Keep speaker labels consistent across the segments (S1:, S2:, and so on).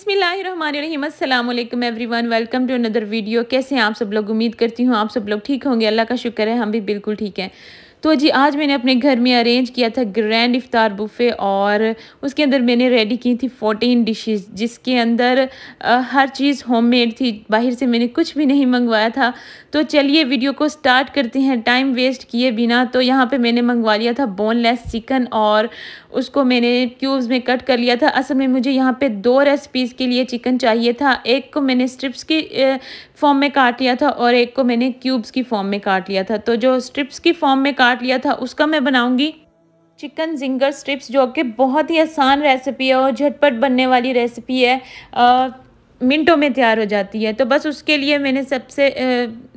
S1: बिस्मिल्लाहिर्रहमानिर्रहीम अस्सलाम वालेकुम everyone, welcome to another video. कैसे हैं आप सब लोग? उम्मीद करती हूँ आप सब लोग ठीक होंगे। अल्लाह का शुक्र है, हम भी बिल्कुल ठीक हैं। तो जी आज मैंने अपने घर में अरेंज किया था ग्रैंड इफ्तार बुफ़े और उसके अंदर मैंने रेडी की थी 14 डिशेस, जिसके अंदर हर चीज़ होममेड थी। बाहर से मैंने कुछ भी नहीं मंगवाया था। तो चलिए वीडियो को स्टार्ट करते हैं टाइम वेस्ट किए बिना। तो यहाँ पे मैंने मंगवा लिया था बोनलेस चिकन और उसको मैंने क्यूब्स में कट कर लिया था। असल में मुझे यहाँ पे 2 रेसिपीज़ के लिए चिकन चाहिए था। एक को मैंने स्ट्रिप्स की फॉर्म में काट लिया था और एक को मैंने क्यूब्स की फॉर्म में काट लिया था। तो जो स्ट्रिप्स की फॉर्म में काट लिया था उसका मैं बनाऊँगी चिकन जिंगर स्ट्रिप्स, जो कि बहुत ही आसान रेसिपी है और झटपट बनने वाली रेसिपी है। मिनटों में तैयार हो जाती है। तो बस उसके लिए मैंने सबसे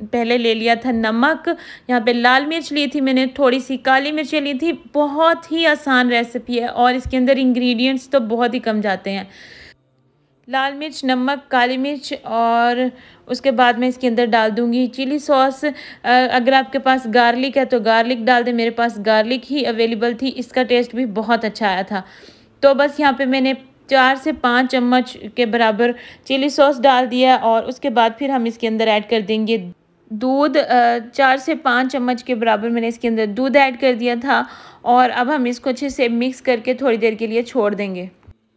S1: पहले ले लिया था नमक। यहाँ पे लाल मिर्च ली थी मैंने, थोड़ी सी काली मिर्चें ली थी। बहुत ही आसान रेसिपी है और इसके अंदर इंग्रेडिएंट्स तो बहुत ही कम जाते हैं। लाल मिर्च, नमक, काली मिर्च और उसके बाद मैं इसके अंदर डाल दूंगी चिली सॉस। अगर आपके पास गार्लिक है तो गार्लिक डाल दें। मेरे पास गार्लिक ही अवेलेबल थी, इसका टेस्ट भी बहुत अच्छा आया था। तो बस यहाँ पे मैंने 4 से 5 चम्मच के बराबर चिली सॉस डाल दिया और उसके बाद फिर हम इसके अंदर ऐड कर देंगे दूध। 4 से 5 चम्मच के बराबर मैंने इसके अंदर दूध ऐड कर दिया था और अब हम इसको अच्छे से मिक्स करके थोड़ी देर के लिए छोड़ देंगे।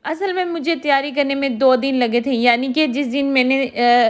S1: असल में मुझे तैयारी करने में 2 दिन लगे थे, यानी कि जिस दिन मैंने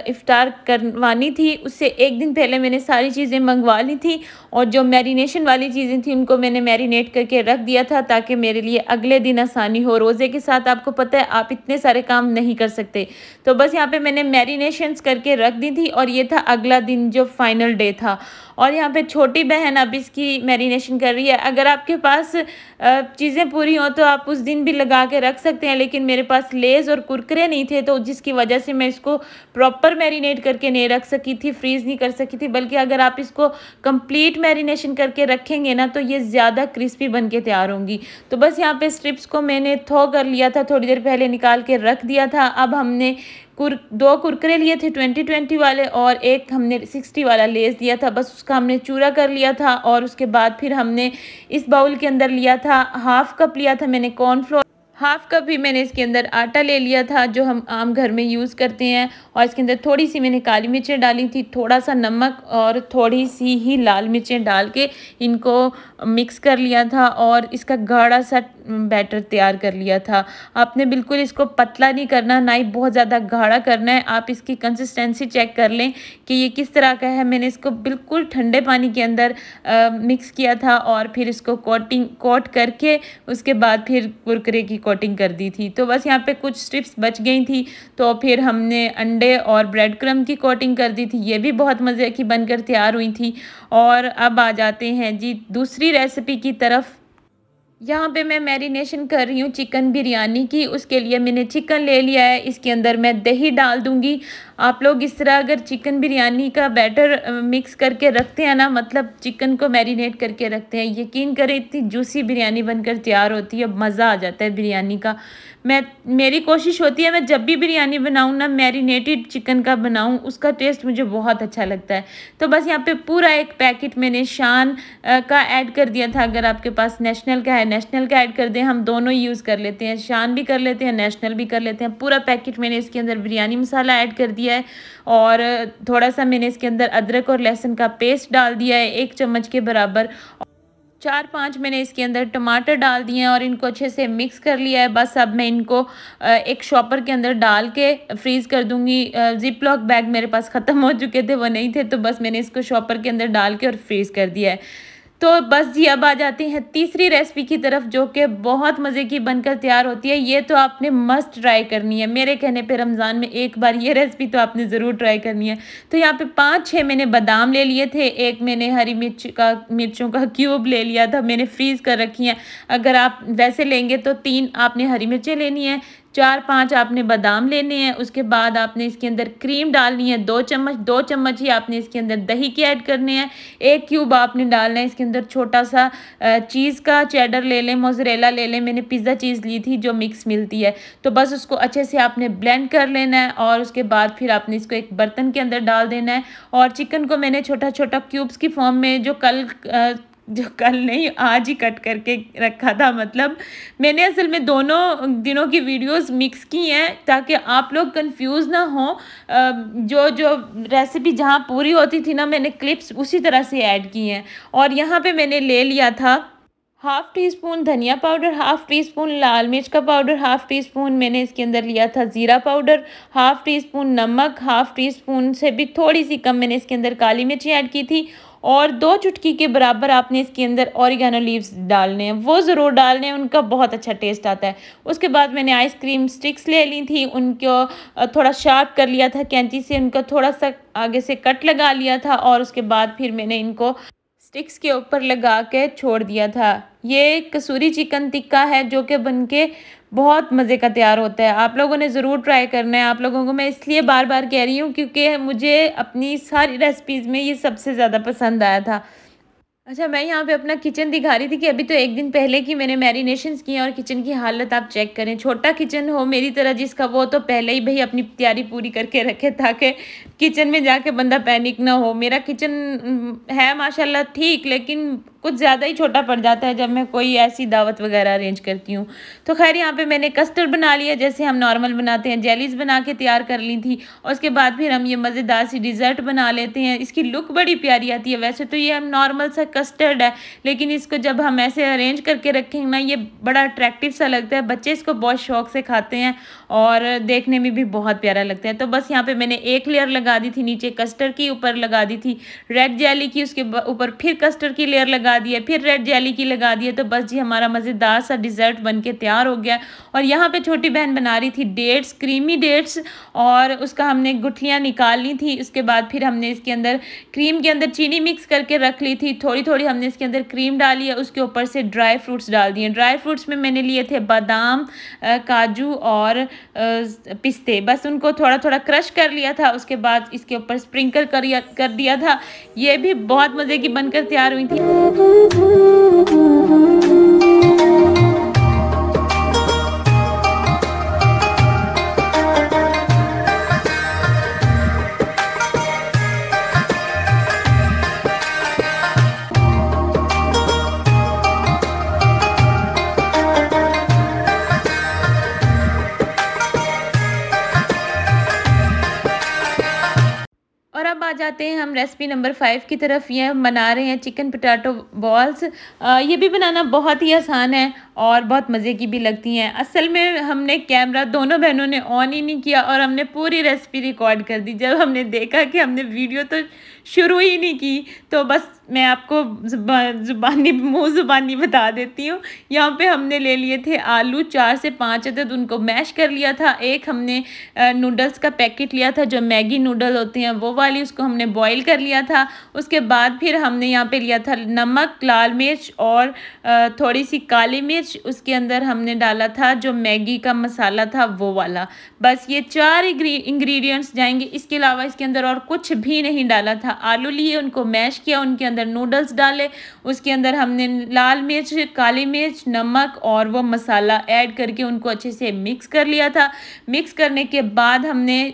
S1: इफ़्तार करवानी थी उससे 1 दिन पहले मैंने सारी चीज़ें मंगवा ली थी और जो मैरिनेशन वाली चीज़ें थी उनको मैंने मैरिनेट करके रख दिया था ताकि मेरे लिए अगले दिन आसानी हो। रोज़े के साथ आपको पता है आप इतने सारे काम नहीं कर सकते। तो बस यहाँ पे मैंने मैरिनेशंस करके रख दी थी और ये था अगला दिन जो फाइनल डे था। और यहाँ पे छोटी बहन अब इसकी मैरिनेशन कर रही है। अगर आपके पास चीज़ें पूरी हों तो आप उस दिन भी लगा के रख सकते हैं, लेकिन मेरे पास लेज़ और कुरकुरे नहीं थे तो जिसकी वजह से मैं इसको प्रॉपर मैरिनेट करके नहीं रख सकी थी, फ्रीज़ नहीं कर सकी थी। बल्कि अगर आप इसको कंप्लीट मैरिनेशन करके रखेंगे ना तो ये ज़्यादा क्रिस्पी बन के तैयार होंगी। तो बस यहाँ पे स्ट्रिप्स को मैंने थो कर लिया था, थोड़ी देर पहले निकाल के रख दिया था। अब हमने 2 कुरकुरे लिए थे 20-20 वाले और एक हमने 60 वाला लेस दिया था। बस उसका हमने चूरा कर लिया था और उसके बाद फिर हमने इस बाउल के अंदर लिया था, हाफ कप लिया था मैंने कॉर्नफ्लोर, हाफ कप भी मैंने इसके अंदर आटा ले लिया था जो हम आम घर में यूज़ करते हैं। और इसके अंदर थोड़ी सी मैंने काली मिर्चें डाली थी, थोड़ा सा नमक और थोड़ी सी ही लाल मिर्चें डाल के इनको मिक्स कर लिया था और इसका गाढ़ा सा बैटर तैयार कर लिया था। आपने बिल्कुल इसको पतला नहीं करना, ना ही बहुत ज़्यादा गाढ़ा करना है। आप इसकी कंसिस्टेंसी चेक कर लें कि ये किस तरह का है। मैंने इसको बिल्कुल ठंडे पानी के अंदर मिक्स किया था और फिर इसको कोट करके उसके बाद फिर कुरकुरे की कोटिंग कर दी थी। तो बस यहाँ पे कुछ स्ट्रिप्स बच गई थी तो फिर हमने अंडे और ब्रेड क्रम की कोटिंग कर दी थी, ये भी बहुत मज़े की बनकर तैयार हुई थी। और अब आ जाते हैं जी दूसरी रेसिपी की तरफ। यहाँ पे मैं मैरिनेशन कर रही हूँ चिकन बिरयानी की। उसके लिए मैंने चिकन ले लिया है, इसके अंदर मैं दही डाल दूँगी। आप लोग इस तरह अगर चिकन बिरयानी का बैटर मिक्स करके रखते हैं ना, मतलब चिकन को मैरिनेट करके रखते हैं, यकीन करें इतनी जूसी बिरयानी बनकर तैयार होती है, मज़ा आ जाता है बिरयानी का। मेरी कोशिश होती है मैं जब भी बिरयानी बनाऊँ ना मैरिनेटेड चिकन का बनाऊँ, उसका टेस्ट मुझे बहुत अच्छा लगता है। तो बस यहाँ पे पूरा एक पैकेट मैंने शान का ऐड कर दिया था। अगर आपके पास नेशनल का है नेशनल का ऐड कर दें, हम दोनों ही यूज़ कर लेते हैं, शान भी कर लेते हैं नेशनल भी कर लेते हैं। पूरा पैकेट मैंने इसके अंदर बिरयानी मसाला ऐड कर दिया है और थोड़ा सा मैंने इसके अंदर अदरक और लहसुन का पेस्ट डाल दिया है 1 चम्मच के बराबर। 4-5 मैंने इसके अंदर टमाटर डाल दिए हैं और इनको अच्छे से मिक्स कर लिया है। बस अब मैं इनको एक शॉपर के अंदर डाल के फ्रीज़ कर दूंगी। जिप लॉक बैग मेरे पास ख़त्म हो चुके थे, वो नहीं थे, तो बस मैंने इसको शॉपर के अंदर डाल के और फ्रीज़ कर दिया है। तो बस जी अब आ जाते हैं तीसरी रेसिपी की तरफ जो कि बहुत मज़े की बनकर तैयार होती है। ये तो आपने मस्ट ट्राई करनी है, मेरे कहने पे रमज़ान में एक बार ये रेसिपी तो आपने ज़रूर ट्राई करनी है। तो यहाँ पे 5-6 मैंने बादाम ले लिए थे, एक मैंने हरी मिर्चों का क्यूब ले लिया था, मैंने फ्रीज़ कर रखी हैं। अगर आप वैसे लेंगे तो 3 आपने हरी मिर्चें लेनी है, 4-5 आपने बादाम लेने हैं। उसके बाद आपने इसके अंदर क्रीम डालनी है 2 चम्मच ही आपने इसके अंदर दही के ऐड करने हैं। 1 क्यूब आपने डालना है इसके अंदर छोटा सा चीज़ का, चेडर ले लें, मोज़रेला ले लें, मैंने पिज़्ज़ा चीज़ ली थी जो मिक्स मिलती है। तो बस उसको अच्छे से आपने ब्लेंड कर लेना है और उसके बाद फिर आपने इसको एक बर्तन के अंदर डाल देना है। और चिकन को मैंने छोटा छोटा क्यूब्स की फॉर्म में जो कल जो कल नहीं आज ही कट करके रखा था। मतलब मैंने असल में दोनों दिनों की वीडियोस मिक्स की हैं ताकि आप लोग कंफ्यूज ना हो। जो जो रेसिपी जहाँ पूरी होती थी ना, मैंने क्लिप्स उसी तरह से ऐड की हैं। और यहाँ पे मैंने ले लिया था हाफ़ टी स्पून धनिया पाउडर, हाफ़ टी स्पून लाल मिर्च का पाउडर, हाफ़ टी स्पून मैंने इसके अंदर लिया था ज़ीरा पाउडर, हाफ़ टी स्पून नमक, हाफ़ टी स्पून से भी थोड़ी सी कम मैंने इसके अंदर काली मिर्ची ऐड की थी और 2 चुटकी के बराबर आपने इसके अंदर ऑरिगेनो लीव्स डालने हैं, वो ज़रूर डालने हैं, उनका बहुत अच्छा टेस्ट आता है। उसके बाद मैंने आइसक्रीम स्टिक्स ले ली थी, उनको थोड़ा शार्प कर लिया था कैंची से, उनका थोड़ा-सा आगे से कट लगा लिया था और उसके बाद फिर मैंने इनको स्टिक्स के ऊपर लगा के छोड़ दिया था। ये कसूरी चिकन टिक्का है जो कि बनके बहुत मज़े का तैयार होता है। आप लोगों ने ज़रूर ट्राई करना है। आप लोगों को मैं इसलिए बार-बार कह रही हूँ क्योंकि मुझे अपनी सारी रेसिपीज़ में ये सबसे ज़्यादा पसंद आया था। अच्छा, मैं यहाँ पे अपना किचन दिखा रही थी कि अभी तो 1 दिन पहले की मैंने मैरिनेशंस की हैं और किचन की हालत आप चेक करें। छोटा किचन हो मेरी तरह जिसका, वो तो पहले ही भई अपनी तैयारी पूरी करके रखे ताकि किचन में जाके बंदा पैनिक ना हो। मेरा किचन है माशाल्लाह ठीक, लेकिन कुछ ज़्यादा ही छोटा पड़ जाता है जब मैं कोई ऐसी दावत वगैरह अरेंज करती हूँ। तो ख़ैर यहाँ पे मैंने कस्टर्ड बना लिया जैसे हम नॉर्मल बनाते हैं, जेलीज़ बना के तैयार कर ली थी और उसके बाद फिर हम ये मज़ेदार सी डिज़र्ट बना लेते हैं। इसकी लुक बड़ी प्यारी आती है। वैसे तो ये हम नॉर्मल सा कस्टर्ड है, लेकिन इसको जब हम ऐसे अरेंज करके रखेंगे ना, ये बड़ा अट्रैक्टिव सा लगता है। बच्चे इसको बहुत शौक से खाते हैं और देखने में भी बहुत प्यारा लगता है। तो बस यहाँ पे मैंने एक लेयर लगा दी थी नीचे कस्टर्ड की, ऊपर लगा दी थी रेड जेली की, उसके ऊपर फिर कस्टर्ड की लेयर लगा दी है, फिर रेड जेली की लगा दी है। तो बस जी हमारा मज़ेदार सा डिज़र्ट बन के तैयार हो गया। और यहाँ पे छोटी बहन बना रही थी डेट्स, क्रीमी डेट्स, और उसका हमने गुठलियाँ निकाल ली थी। उसके बाद फिर हमने इसके अंदर क्रीम के अंदर चीनी मिक्स करके रख ली थी। थोड़ी थोड़ी हमने इसके अंदर क्रीम डाली है, उसके ऊपर से ड्राई फ्रूट्स डाल दिए। ड्राई फ्रूट्स में मैंने लिए थे बादाम, काजू और पिस्ते। बस उनको थोड़ा थोड़ा क्रश कर लिया था, उसके बाद इसके ऊपर स्प्रिंकल कर दिया था। ये भी बहुत मज़े की बनकर तैयार हुई थी। और अब आ जाते हैं हम रेसिपी नंबर 5 की तरफ। ये हम बना रहे हैं चिकन पोटैटो बॉल्स। ये भी बनाना बहुत ही आसान है और बहुत मज़े की भी लगती हैं। असल में हमने कैमरा दोनों बहनों ने ऑन ही नहीं किया और हमने पूरी रेसिपी रिकॉर्ड कर दी। जब हमने देखा कि हमने वीडियो तो शुरू ही नहीं की, तो बस मैं आपको मुँह ज़ुबानी बता देती हूँ। यहाँ पे हमने ले लिए थे आलू 4 से 5 अदद, उनको मैश कर लिया था। एक हमने नूडल्स का पैकेट लिया था जो मैगी नूडल होते हैं वो वाली, उसको हमने बॉईल कर लिया था। उसके बाद फिर हमने यहाँ पे लिया था नमक, लाल मिर्च और थोड़ी सी काली मिर्च। उसके अंदर हमने डाला था जो मैगी का मसाला था वो वाला। बस ये 4 इंग्रेडिएंट्स जाएंगे, इसके अलावा इसके अंदर और कुछ भी नहीं डाला था। आलू लिए, उनको मैश किया, उनके अंदर नूडल्स डाले, उसके अंदर हमने लाल मिर्च, काली मिर्च, नमक और वो मसाला ऐड करके उनको अच्छे से मिक्स कर लिया था। मिक्स करने के बाद हमने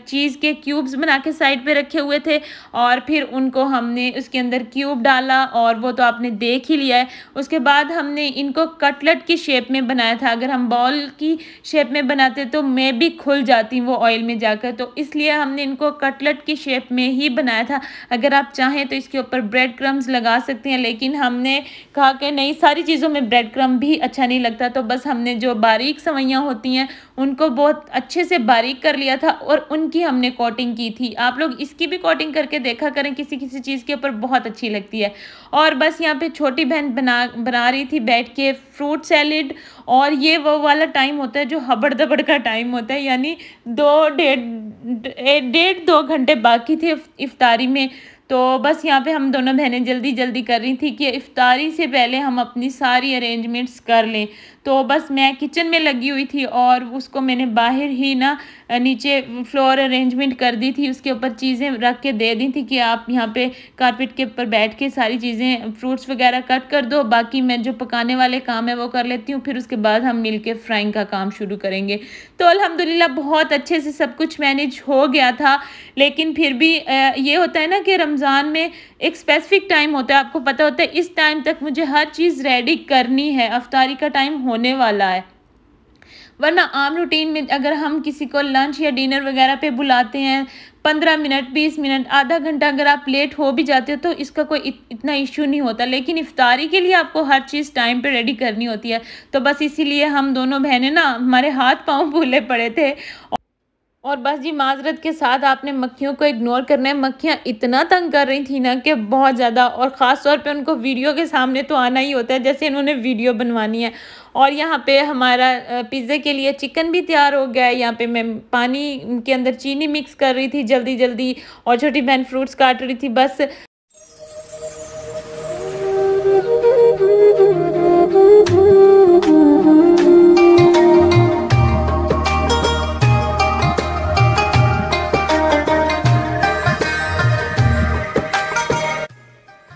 S1: चीज़ के क्यूब्स बना के साइड पे रखे हुए थे और फिर उनको हमने उसके अंदर क्यूब डाला और वो तो आपने देख ही लिया है। उसके बाद हमने इनको कटलेट की शेप में बनाया था। अगर हम बॉल की शेप में बनाते तो मैं भी खुल जाती वो ऑयल में जाकर, तो इसलिए हमने इनको कटलेट की शेप में ही बनाया था। अगर आप चाहें तो इसके ऊपर ब्रेड क्रम्स लगा सकते हैं, लेकिन हमने कहा कि नहीं, सारी चीज़ों में ब्रेड क्रम्ब भी अच्छा नहीं लगता, तो बस हमने जो बारीक सवैयाँ होती हैं उनको बहुत अच्छे से बारीक कर लिया था और उनकी हमने कोटिंग की थी। आप लोग इसकी भी कोटिंग करके देखा करें, किसी किसी चीज़ के ऊपर बहुत अच्छी लगती है। और बस यहाँ पे छोटी बहन बना रही थी बैठ के फ्रूट सैलेड, और ये वो वाला टाइम होता है जो हबड़ दबड़ का टाइम होता है, यानी 2 घंटे बाकी थे इफ्तारी में। तो बस यहाँ पे हम दोनों बहनें जल्दी जल्दी कर रही थी कि इफ्तारी से पहले हम अपनी सारी अरेंजमेंट्स कर लें। तो बस मैं किचन में लगी हुई थी और उसको मैंने बाहर ही ना नीचे फ्लोर अरेंजमेंट कर दी थी, उसके ऊपर चीज़ें रख के दे दी थी कि आप यहाँ पे कारपेट के ऊपर बैठ के सारी चीज़ें फ्रूट्स वगैरह कट कर दो, बाकी मैं जो पकाने वाले काम है वो कर लेती हूँ, फिर उसके बाद हम मिल के फ्राइंग का काम शुरू करेंगे। तो अल्हम्दुलिल्लाह बहुत अच्छे से सब कुछ मैनेज हो गया था। लेकिन फिर भी ये होता है ना कि रमज़ान में एक स्पेसिफिक टाइम होता है, आपको पता होता है इस टाइम तक मुझे हर चीज़ रेडी करनी है, अफ्तारी का टाइम होने वाला है। वरना आम रूटीन में अगर हम किसी को लंच या डिनर वगैरह पे बुलाते हैं, 15 मिनट 20 मिनट आधा घंटा अगर आप लेट हो भी जाते हो तो इसका कोई इतना इश्यू नहीं होता, लेकिन इफ्तारी के लिए आपको हर चीज़ टाइम पे रेडी करनी होती है। तो बस इसीलिए हम दोनों बहनें ना, हमारे हाथ पाँव फूले पड़े थे। और बस जी माजरत के साथ आपने मक्खियों को इग्नोर करना है। मक्खियाँ इतना तंग कर रही थी ना कि बहुत ज़्यादा, और ख़ास तौर पे उनको वीडियो के सामने तो आना ही होता है जैसे इन्होंने वीडियो बनवानी है। और यहाँ पे हमारा पिज़्ज़े के लिए चिकन भी तैयार हो गया है। यहाँ पे मैं पानी के अंदर चीनी मिक्स कर रही थी जल्दी जल्दी, और छोटी बहन फ्रूट्स काट रही थी बस।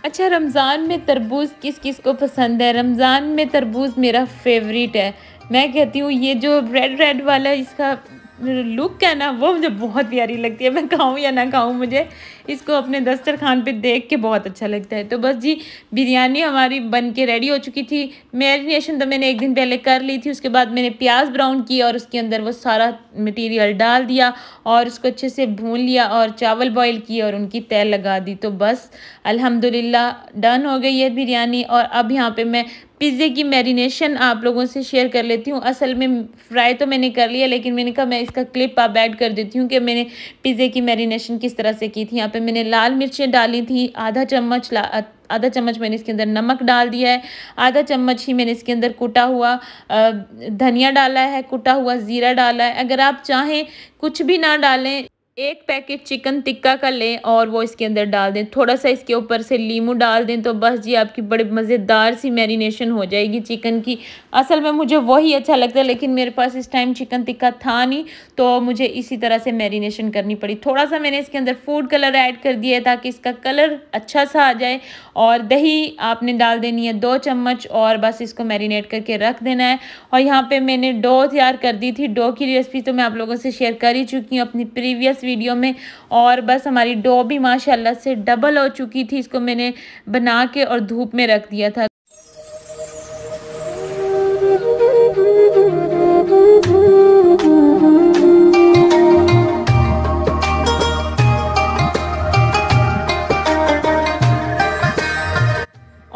S1: अच्छा, रमज़ान में तरबूज़ किस किस को पसंद है? रमज़ान में तरबूज़ मेरा फेवरेट है। मैं कहती हूँ ये जो रेड रेड वाला इसका लुक है ना, वो मुझे बहुत प्यारी लगती है। मैं खाऊँ या ना खाऊँ, मुझे इसको अपने दस्तरखान पे देख के बहुत अच्छा लगता है। तो बस जी बिरयानी हमारी बन के रेडी हो चुकी थी। मैरिनेशन तो मैंने एक दिन पहले कर ली थी। उसके बाद मैंने प्याज ब्राउन किया और उसके अंदर वो सारा मटेरियल डाल दिया और उसको अच्छे से भून लिया और चावल बॉईल किए और उनकी तह लगा दी। तो बस अल्हम्दुलिल्लाह डन हो गई है बिरयानी। और अब यहाँ पे मैं पिज़्ज़े की मैरिनेशन आप लोगों से शेयर कर लेती हूँ। असल में फ्राई तो मैंने कर लिया, लेकिन मैंने कहा मैं इसका क्लिप आप ऐड कर देती हूँ कि मैंने पिज़्ज़े की मैरिनेशन किस तरह से की थी। यहाँ पे मैंने लाल मिर्चें डाली थी, आधा चम्मच मैंने इसके अंदर नमक डाल दिया है, आधा चम्मच ही मैंने इसके अंदर कुटा हुआ धनिया डाला है, कुटा हुआ ज़ीरा डाला है। अगर आप चाहें कुछ भी ना डालें, एक पैकेट चिकन टिक्का का लें और वो इसके अंदर डाल दें, थोड़ा सा इसके ऊपर से लीमू डाल दें, तो बस जी आपकी बड़ी मज़ेदार सी मैरिनेशन हो जाएगी चिकन की। असल में मुझे वही अच्छा लगता है, लेकिन मेरे पास इस टाइम चिकन टिक्का था नहीं, तो मुझे इसी तरह से मैरिनेशन करनी पड़ी। थोड़ा सा मैंने इसके अंदर फूड कलर ऐड कर दिया है ताकि इसका कलर अच्छा सा आ जाए। और दही आपने डाल देनी है 2 चम्मच और बस इसको मैरिनेट करके रख देना है। और यहाँ पे मैंने डो तैयार कर दी थी। डो की रेसिपी तो मैं आप लोगों से शेयर कर ही चुकी हूँ अपनी प्रीवियस वीडियो में। और बस हमारी डो भी माशाल्लाह से डबल हो चुकी थी। इसको मैंने बना के और धूप में रख दिया था।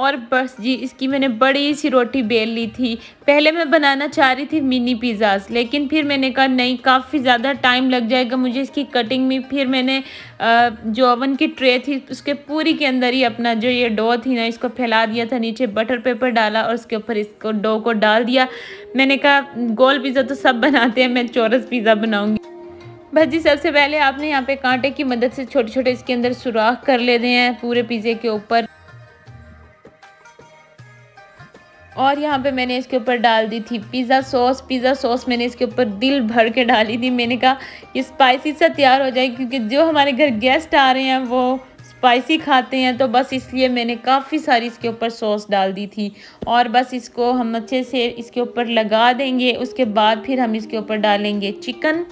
S1: और बस जी इसकी मैंने बड़ी सी रोटी बेल ली थी। पहले मैं बनाना चाह रही थी मिनी पिज़्ज़ाज़, लेकिन फिर मैंने कहा नहीं, काफ़ी ज़्यादा टाइम लग जाएगा मुझे इसकी कटिंग में। फिर मैंने जो ओवन की ट्रे थी उसके पूरी के अंदर ही अपना जो ये डो थी ना, इसको फैला दिया था, नीचे बटर पेपर डाला और उसके ऊपर इसको डो को डाल दिया। मैंने कहा गोल पिज़्ज़ा तो सब बनाते हैं, मैं चौरस पिज़्ज़ा बनाऊँगी। बस जी सबसे पहले आपने यहाँ पे कांटे की मदद से छोटे छोटे इसके अंदर सुराख कर लेने हैं पूरे पिज़्ज़े के ऊपर। और यहाँ पे मैंने इसके ऊपर डाल दी थी पिज़्ज़ा सॉस। पिज़्ज़ा सॉस मैंने इसके ऊपर दिल भर के डाली थी। मैंने कहा ये स्पाइसी सा तैयार हो जाए, क्योंकि जो हमारे घर गेस्ट आ रहे हैं वो स्पाइसी खाते हैं, तो बस इसलिए मैंने काफ़ी सारी इसके ऊपर सॉस डाल दी थी। और बस इसको हम अच्छे से इसके ऊपर लगा देंगे। उसके बाद फिर हम इसके ऊपर डालेंगे चिकन।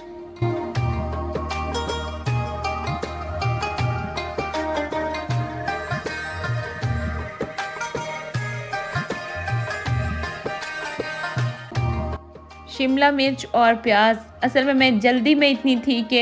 S1: शिमला मिर्च और प्याज। असल में मैं जल्दी में इतनी थी कि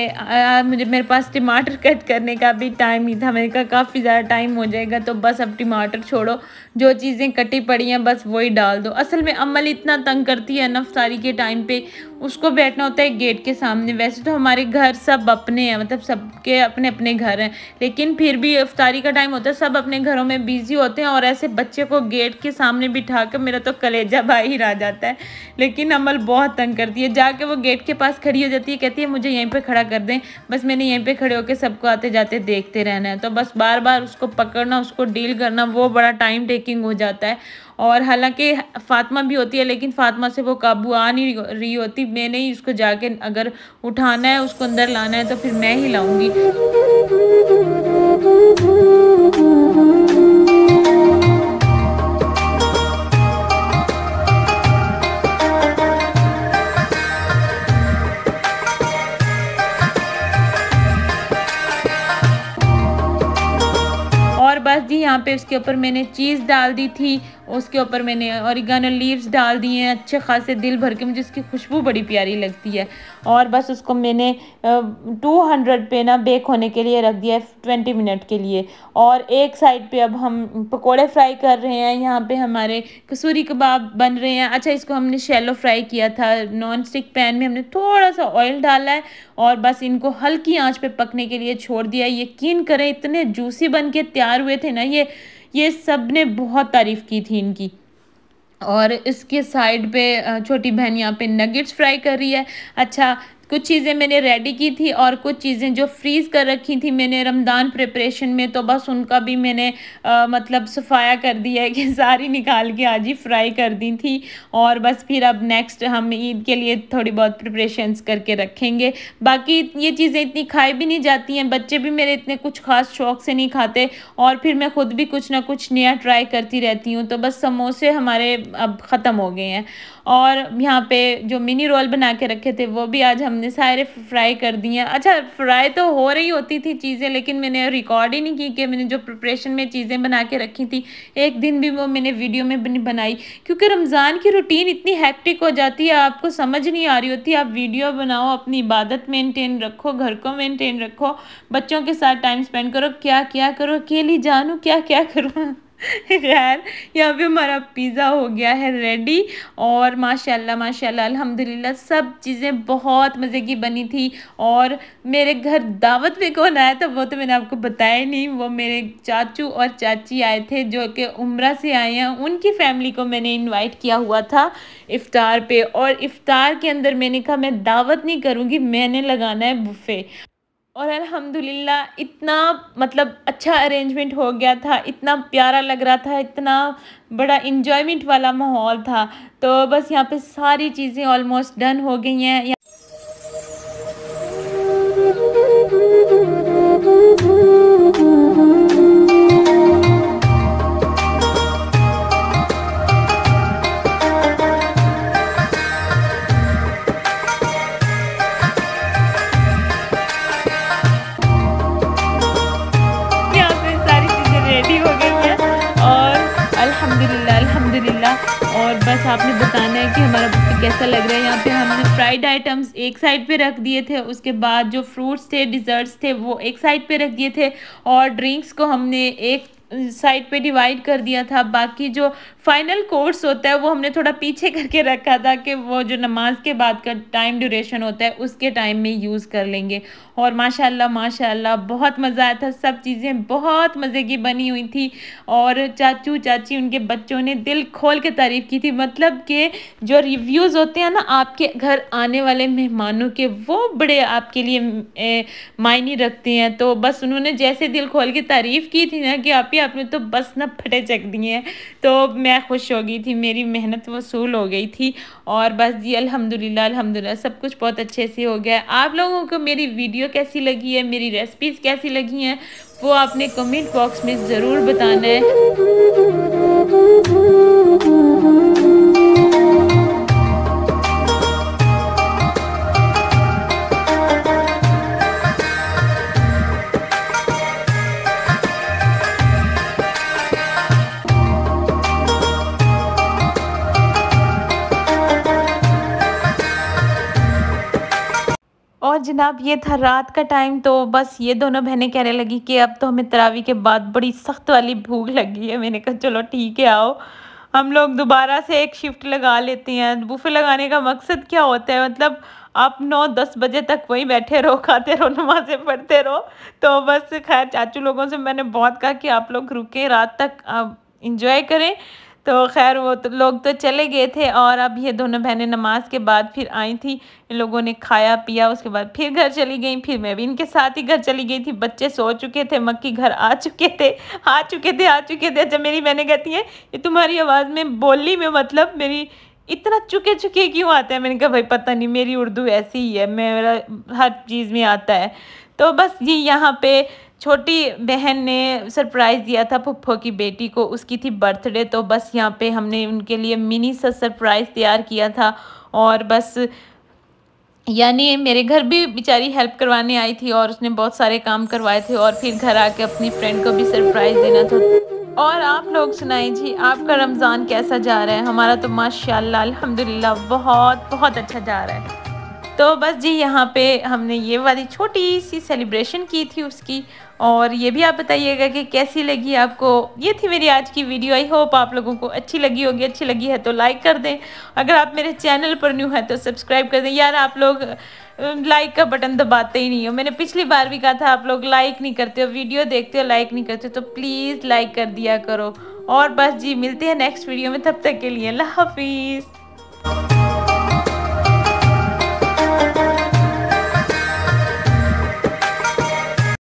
S1: मेरे पास टमाटर कट करने का भी टाइम नहीं था। मैंने कहा काफ़ी ज़्यादा टाइम हो जाएगा, तो बस अब टमाटर छोड़ो, जो चीज़ें कटी पड़ी हैं बस वही डाल दो। असल में अम्मल इतना तंग करती है ना इफ्तारी के टाइम पे, उसको बैठना होता है गेट के सामने। वैसे तो हमारे घर सब अपने हैं, मतलब सबके अपने अपने घर हैं, लेकिन फिर भी इफ्तारी का टाइम होता है, सब अपने घरों में बिजी होते हैं, और ऐसे बच्चे को गेट के सामने बिठा कर मेरा तो कलेजा बाहर आ जाता है। लेकिन अम्मल बहुत तंग करती है, जाके वो गेट के पास खड़ी हो जाती है, कहती है मुझे यहीं पे खड़ा कर दें। बस मैंने यहीं पे खड़े होकर सबको आते जाते देखते रहना है, तो बस बार बार उसको पकड़ना, उसको डील करना, वो बड़ा टाइम टेकिंग हो जाता है। और हालांकि फ़ातिमा भी होती है लेकिन फ़ातिमा से वो काबू आ नहीं रही होती। मैंने ही उसको जाके अगर उठाना है, उसको अंदर लाना है तो फिर मैं ही लाऊंगी। और बस जी यहाँ पे उसके ऊपर मैंने चीज़ डाल दी थी, उसके ऊपर मैंने ऑरिगेनो लीव्स डाल दिए हैं अच्छे खासे दिल भर के, मुझे इसकी खुशबू बड़ी प्यारी लगती है। और बस उसको मैंने 200 पे ना बेक होने के लिए रख दिया है 20 मिनट के लिए। और एक साइड पे अब हम पकोड़े फ्राई कर रहे हैं। यहाँ पे हमारे कसूरी कबाब बन रहे हैं। अच्छा, इसको हमने शैलो फ्राई किया था, नॉन स्टिक पैन में हमने थोड़ा सा ऑयल डाला है और बस इनको हल्की आंच पे पकने के लिए छोड़ दिया है। यकीन करें इतने जूसी बन के तैयार हुए थे ना ये सब ने बहुत तारीफ़ की थी इनकी। और इसके साइड पे छोटी बहन यहाँ पे नगेट्स फ्राई कर रही है। अच्छा, कुछ चीज़ें मैंने रेडी की थी और कुछ चीज़ें जो फ्रीज़ कर रखी थी मैंने रमज़ान प्रिपरेशन में, तो बस उनका भी मैंने मतलब सफाया कर दिया है कि सारी निकाल के आज ही फ्राई कर दी थी। और बस फिर अब नेक्स्ट हम ईद के लिए थोड़ी बहुत प्रिपरेशंस करके रखेंगे। बाकी ये चीज़ें इतनी खाई भी नहीं जाती हैं, बच्चे भी मेरे इतने कुछ खास शौक से नहीं खाते और फिर मैं खुद भी कुछ ना कुछ नया ट्राई करती रहती हूँ। तो बस समोसे हमारे अब ख़त्म हो गए हैं। और यहाँ पे जो मिनी रोल बना के रखे थे वो भी आज हमने सारे फ्राई कर दिए हैं। अच्छा, फ्राई तो हो रही होती थी चीज़ें लेकिन मैंने रिकॉर्ड ही नहीं की कि मैंने जो प्रिपरेशन में चीज़ें बना के रखी थी एक दिन भी वो मैंने वीडियो में नहीं बनाई, क्योंकि रमज़ान की रूटीन इतनी हेक्टिक हो जाती है, आपको समझ नहीं आ रही होती। आप वीडियो बनाओ, अपनी इबादत मेंटेन रखो, घर को मेंटेन रखो, बच्चों के साथ टाइम स्पेंड करो, क्या क्या करो, अकेली जानू क्या क्या करूँ। खैर, यहाँ पे हमारा पिज़्ज़ा हो गया है रेडी और माशाल्लाह माशाल्लाह अल्हम्दुलिल्लाह सब चीज़ें बहुत मज़े की बनी थी। और मेरे घर दावत पे कौन आया था वो तो मैंने आपको बताया नहीं। वो मेरे चाचू और चाची आए थे जो कि उम्रा से आए हैं, उनकी फैमिली को मैंने इनवाइट किया हुआ था इफ़्तार पे। और इफ़्तार के अंदर मैंने कहा मैं दावत नहीं करूँगी, मैंने लगाना है बुफ़े। और अल्हम्दुलिल्लाह इतना मतलब अच्छा अरेंजमेंट हो गया था, इतना प्यारा लग रहा था, इतना बड़ा इंजॉयमेंट वाला माहौल था। तो बस यहाँ पे सारी चीज़ें ऑलमोस्ट डन हो गई हैं। और बस आपने बताना है कि हमारा बुफे कैसा लग रहा है। यहाँ पे हमने फ्राइड आइटम्स एक साइड पे रख दिए थे, उसके बाद जो फ्रूट्स थे, डिज़र्ट्स थे वो एक साइड पे रख दिए थे और ड्रिंक्स को हमने एक साइड पे डिवाइड कर दिया था। बाकी जो फाइनल कोर्स होता है वो हमने थोड़ा पीछे करके रखा था कि वो जो नमाज के बाद का टाइम ड्यूरेशन होता है उसके टाइम में यूज़ कर लेंगे। और माशाल्लाह माशाल्लाह बहुत मज़ा आया था, सब चीज़ें बहुत मज़े की बनी हुई थी। और चाचू चाची उनके बच्चों ने दिल खोल के तारीफ़ की थी, मतलब कि जो रिव्यूज़ होते हैं ना आपके घर आने वाले मेहमानों के, वो बड़े आपके लिए मायने रखते हैं। तो बस उन्होंने जैसे दिल खोल के तारीफ़ की थी ना कि आपने तो बस ना फटे चक दिए हैं, तो मैं खुश हो गई थी, मेरी मेहनत वसूल हो गई थी। और बस जी अल्हम्दुलिल्लाह अल्हम्दुलिल्लाह सब कुछ बहुत अच्छे से हो गया। आप लोगों को मेरी वीडियो कैसी लगी है, मेरी रेसिपीज़ कैसी लगी हैं, वो आपने कमेंट बॉक्स में ज़रूर बताना है। और जनाब ये था रात का टाइम, तो बस ये दोनों बहनें कहने लगी कि अब तो हमें तरावी के बाद बड़ी सख्त वाली भूख लगी है। मैंने कहा चलो ठीक है, आओ हम लोग दोबारा से एक शिफ्ट लगा लेते हैं। बुफे लगाने का मकसद क्या होता है, मतलब आप 9-10 बजे तक वहीं बैठे रहो, खाते रहो, नमाज़ें पढ़ते रहो। तो बस खैर चाचू लोगों से मैंने बहुत कहा कि आप लोग रुके रात तक इंजॉय करें। तो खैर वो तो लोग तो चले गए थे और अब ये दोनों बहनें नमाज के बाद फिर आई थी। इन लोगों ने खाया पिया, उसके बाद फिर घर चली गई। फिर मैं भी इनके साथ ही घर चली गई थी। बच्चे सो चुके थे, मक्की घर आ चुके थे। जब मेरी बहनें कहती हैं ये तुम्हारी आवाज़ में बोली में मतलब मेरी इतना चुके चुके क्यों आता है। मैंने कहा भाई पता नहीं, मेरी उर्दू ऐसी ही है, मेरा हर चीज़ में आता है। तो बस ये यहाँ पे छोटी बहन ने सरप्राइज़ दिया था फुफ्फो की बेटी को, उसकी थी बर्थडे। तो बस यहाँ पे हमने उनके लिए मिनी सा सरप्राइज़ तैयार किया था। और बस यानी मेरे घर भी बेचारी हेल्प करवाने आई थी और उसने बहुत सारे काम करवाए थे और फिर घर आके अपनी फ्रेंड को भी सरप्राइज़ देना था। और आप लोग सुनाइए जी, आपका रमज़ान कैसा जा रहा है? हमारा तो माशाल्लाह अल्हम्दुलिल्लाह बहुत बहुत अच्छा जा रहा है। तो बस जी यहाँ पे हमने ये वाली छोटी सी सेलिब्रेशन की थी उसकी। और ये भी आप बताइएगा कि कैसी लगी आपको। ये थी मेरी आज की वीडियो। आई होप आप लोगों को अच्छी लगी होगी। अच्छी लगी है तो लाइक कर दें, अगर आप मेरे चैनल पर न्यू है तो सब्सक्राइब कर दें। यार आप लोग लाइक का बटन दबाते ही नहीं हो। मैंने पिछली बार भी कहा था आप लोग लाइक नहीं करते हो, वीडियो देखते हो लाइक नहीं करते हो, तो प्लीज़ लाइक कर दिया करो। और बस जी मिलते हैं नेक्स्ट वीडियो में, तब तक के लिए अल्लाह हाफिज़।